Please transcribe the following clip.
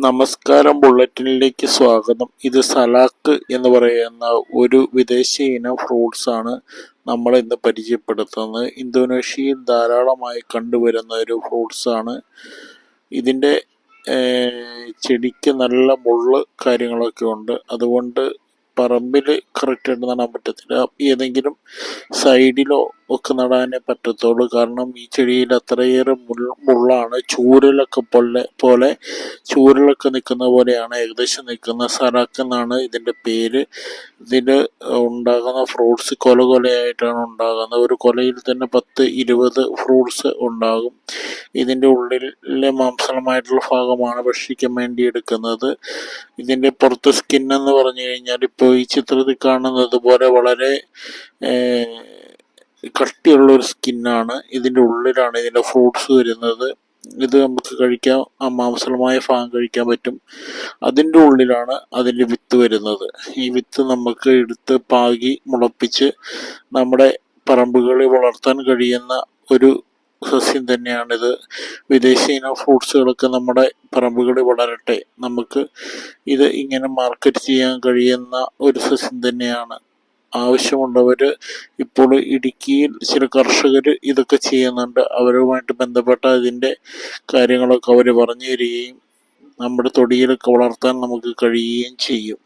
നമസ്കാരം, ബുള്ളറ്റിനിലേക്ക് സ്വാഗതം. ഇത് സലാക്ക് എന്ന് പറയുന്ന ഒരു വിദേശ ഇനം ഫ്രൂട്ട്സ് ആണ് നമ്മൾ ഇന്ന് പരിചയപ്പെടുത്തുന്നത്. ഇന്തോനേഷ്യയിൽ ധാരാളമായി കണ്ടുവരുന്ന ഒരു ഫ്രൂട്ട്സ് ആണ്. ഇതിൻ്റെ ചെടിക്ക് നല്ല മുള്ള് കാര്യങ്ങളൊക്കെ ഉണ്ട്. അതുകൊണ്ട് പറമ്പിൽ കറക്റ്റായിട്ട് നടാൻ പറ്റത്തില്ല. ഏതെങ്കിലും സൈഡിലോ ഒക്കെ നടാനേ പറ്റത്തുള്ളൂ. കാരണം ഈ ചെടിയിൽ അത്രയേറെ മുള്ളാണ്. ചൂരലൊക്കെ പോലെ ചൂരലൊക്കെ നിൽക്കുന്ന പോലെയാണ് ഏകദേശം നിൽക്കുന്ന. സലാക്ക് എന്നാണ് ഇതിൻ്റെ പേര്. ഇതിൽ ഉണ്ടാകുന്ന ഫ്രൂട്ട്സ് കൊലയായിട്ടാണ് ഉണ്ടാകുന്നത്. ഒരു കൊലയിൽ തന്നെ 10-20 ഫ്രൂട്ട്സ് ഉണ്ടാകും. ഇതിൻ്റെ ഉള്ളിലെ മാംസളമായിട്ടുള്ള ഭാഗമാണ് ഭക്ഷിക്കാൻ വേണ്ടി എടുക്കുന്നത്. ഇതിൻ്റെ പുറത്ത് സ്കിന്നെന്ന് പറഞ്ഞു കഴിഞ്ഞാൽ ഇപ്പോൾ ഈ ചിത്രത്തിൽ കാണുന്നത് പോലെ വളരെ കട്ടിയുള്ള ഒരു സ്കിന്നാണ്. ഇതിൻ്റെ ഉള്ളിലാണ് ഇതിൻ്റെ ഫ്രൂട്ട്സ് വരുന്നത്. ഇത് നമുക്ക് കഴിക്കാം, ആ മാംസളമായ ഭാഗം കഴിക്കാൻ പറ്റും. അതിൻ്റെ ഉള്ളിലാണ് അതിൻ്റെ വിത്ത് വരുന്നത്. ഈ വിത്ത് നമുക്ക് എടുത്ത് പാകി മുളപ്പിച്ച് നമ്മുടെ പറമ്പുകളിൽ വളർത്താൻ കഴിയുന്ന ഒരു സസ്യം തന്നെയാണിത്. വിദേശീയ ഫ്രൂട്ട്സുകളൊക്കെ നമ്മുടെ പറമ്പുകളിൽ വളരട്ടെ, നമുക്ക് ഇത് ഇങ്ങനെ മാർക്കറ്റ് ചെയ്യാൻ കഴിയുന്ന ഒരു സസ്യം തന്നെയാണ്. ആവശ്യമുള്ളവർ ഇപ്പോൾ ഇടുക്കിയിൽ ചില കർഷകർ ഇതൊക്കെ ചെയ്യുന്നുണ്ട്. അവരുമായിട്ട് ബന്ധപ്പെട്ട ഇതിൻ്റെ കാര്യങ്ങളൊക്കെ അവർ പറഞ്ഞു തരികയും നമ്മുടെ തൊടിയിലൊക്കെ വളർത്താൻ നമുക്ക് കഴിയുകയും ചെയ്യും.